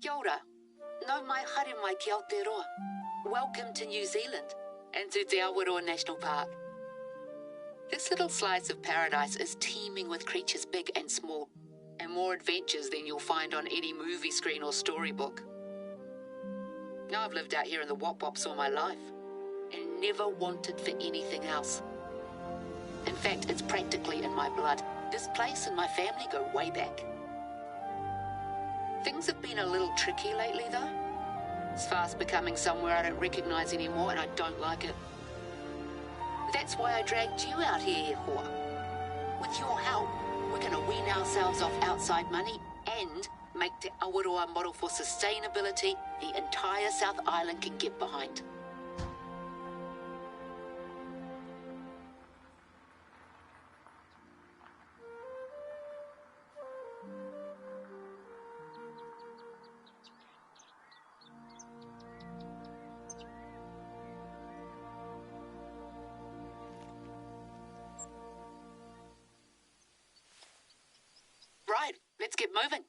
Kia ora. Nau mai haere mai ki Aotearoa. Welcome to New Zealand and to Te Awaroa National Park. This little slice of paradise is teeming with creatures big and small, and more adventures than you'll find on any movie screen or storybook. Now I've lived out here in the Wop Wops all my life and never wanted for anything else. In fact, it's practically in my blood. This place and my family go way back. Things have been a little tricky lately, though. It's fast becoming somewhere I don't recognise anymore, and I don't like it. That's why I dragged you out here, Hoa. With your help, we're going to wean ourselves off outside money and make Te Awaroa a model for sustainability the entire South Island can get behind. Right, let's get moving.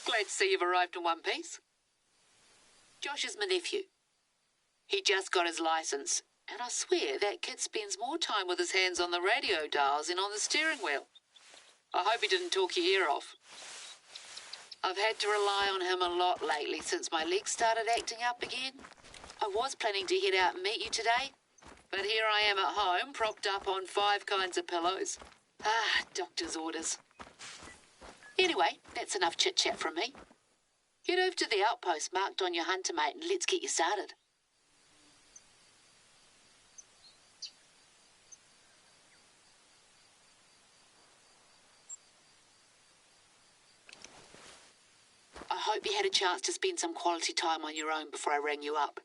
Glad to see you've arrived in one piece. Josh is my nephew. He just got his licence, and I swear that kid spends more time with his hands on the radio dials than on the steering wheel. I hope he didn't talk your ear off. I've had to rely on him a lot lately since my legs started acting up again. I was planning to head out and meet you today, but here I am at home, propped up on 5 kinds of pillows. Doctor's orders. Anyway, that's enough chit-chat from me. Head over to the outpost marked on your hunter mate and let's get you started. I hope you had a chance to spend some quality time on your own before I rang you up.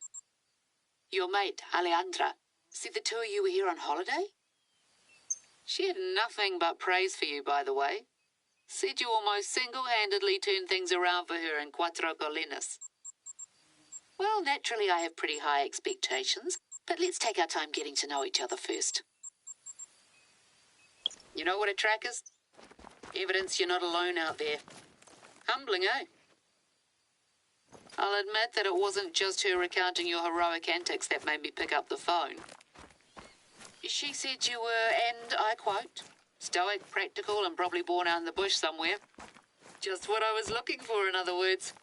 Your mate, Alejandra, said the two of you were here on holiday? She had nothing but praise for you, by the way. Said you almost single-handedly turned things around for her in Cuatro Colinas. Well, naturally I have pretty high expectations, but let's take our time getting to know each other first. You know what a track is? Evidence you're not alone out there. Humbling, eh? I'll admit that it wasn't just her recounting your heroic antics that made me pick up the phone. She said you were, and I quote, stoic, practical, and probably born out in the bush somewhere. Just what I was looking for, in other words.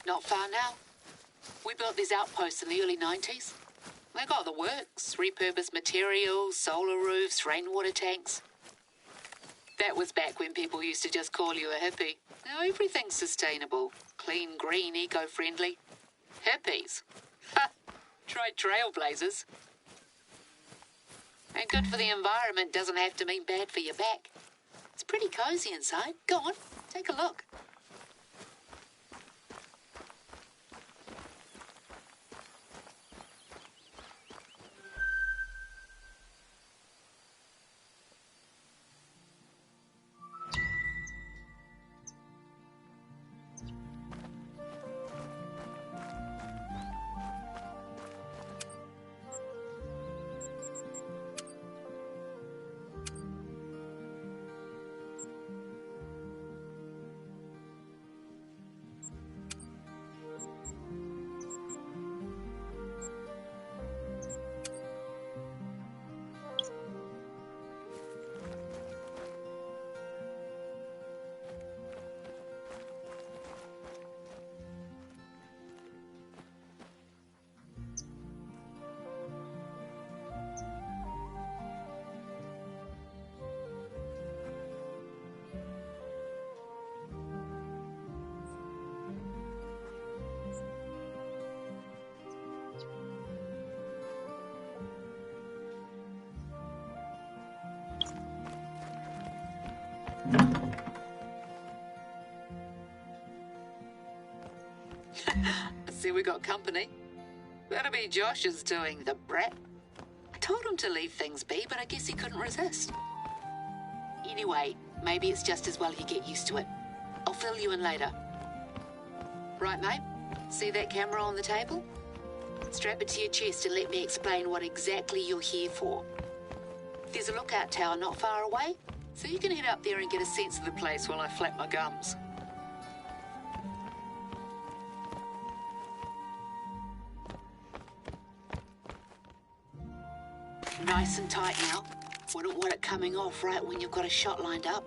Not far now. We built these outposts in the early 90s. They got the works, repurposed materials, solar roofs, rainwater tanks. That was back when people used to just call you a hippie. Now everything's sustainable, clean, green, eco-friendly. Hippies? Ha! Try trailblazers. And good for the environment doesn't have to mean bad for your back. It's pretty cozy inside. Go on, take a look. See, we got company. That'll be Josh's doing, the brat. I told him to leave things be, but I guess he couldn't resist. Anyway, maybe it's just as well you get used to it. I'll fill you in later. Right, mate? See that camera on the table? Strap it to your chest and let me explain what exactly you're here for. There's a lookout tower not far away, so you can head up there and get a sense of the place while I flap my gums. Nice and tight now. Wouldn't want it coming off right when you've got a shot lined up.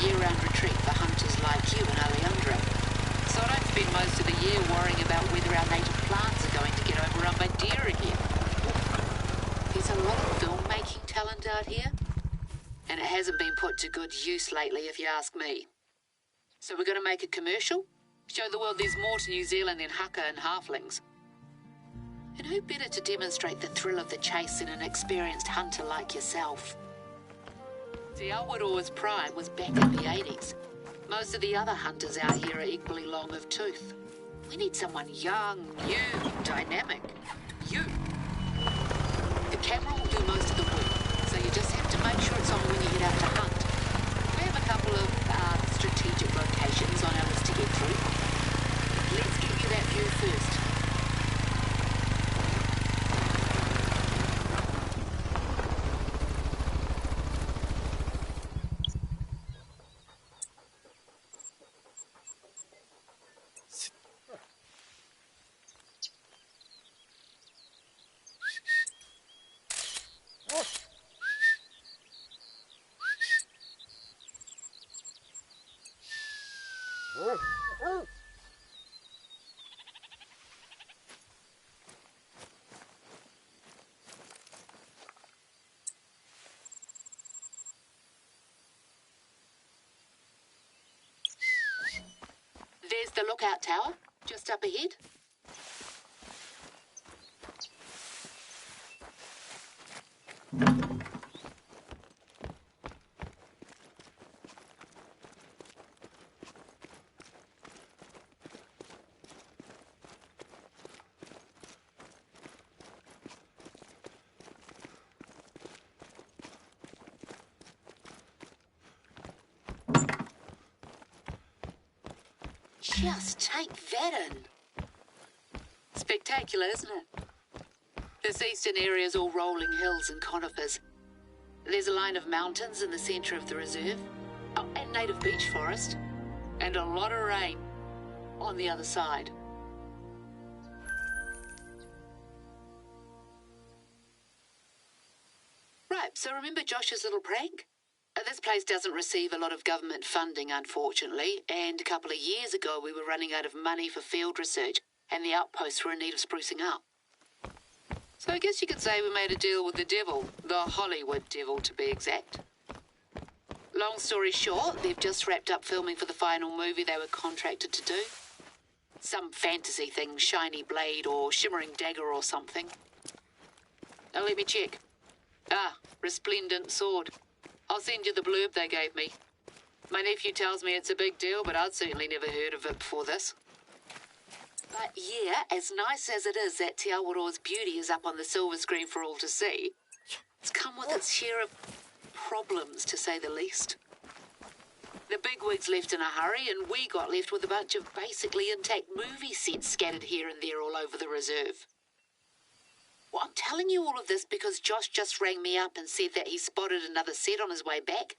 year-round retreat for hunters like you and Alejandro. So I don't spend most of the year worrying about whether our native plants are going to get overrun by deer again. There's a lot of filmmaking talent out here, and it hasn't been put to good use lately, if you ask me. So we're going to make a commercial, show the world there's more to New Zealand than haka and halflings. And who better to demonstrate the thrill of the chase than an experienced hunter like yourself? Te Awaroa's prime was back in the 80s. Most of the other hunters out here are equally long of tooth. We need someone young, new, dynamic. You. The camera will do most of the work, so you just have to make sure it's on when you head out to hunt. We have a couple of strategic locations on our list to get through. Let's give you that view first. There's the lookout tower, just up ahead. Just take that in. Spectacular, isn't it? This eastern area is all rolling hills and conifers. There's a line of mountains in the centre of the reserve. Oh, and native beech forest. And a lot of rain on the other side. Right, so remember Josh's little prank? This place doesn't receive a lot of government funding, unfortunately, and a couple of years ago we were running out of money for field research, and the outposts were in need of sprucing up. So I guess you could say we made a deal with the devil, the Hollywood devil to be exact. Long story short, they've just wrapped up filming for the final movie they were contracted to do. Some fantasy thing, shiny blade or shimmering dagger or something. Now let me check. Resplendent sword. I'll send you the blurb they gave me. My nephew tells me it's a big deal, but I'd certainly never heard of it before this. But yeah, as nice as it is that Te Awaroa's beauty is up on the silver screen for all to see, it's come with its share of problems, to say the least. The bigwigs left in a hurry, and we got left with a bunch of basically intact movie sets scattered here and there all over the reserve. Well, I'm telling you all of this because Josh just rang me up and said that he spotted another set on his way back.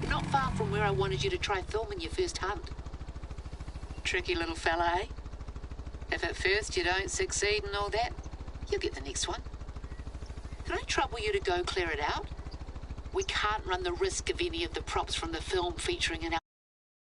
Not far from where I wanted you to try filming your first hunt. Tricky little fella, eh? If at first you don't succeed and all that, you'll get the next one. Can I trouble you to go clear it out? We can't run the risk of any of the props from the film featuring in our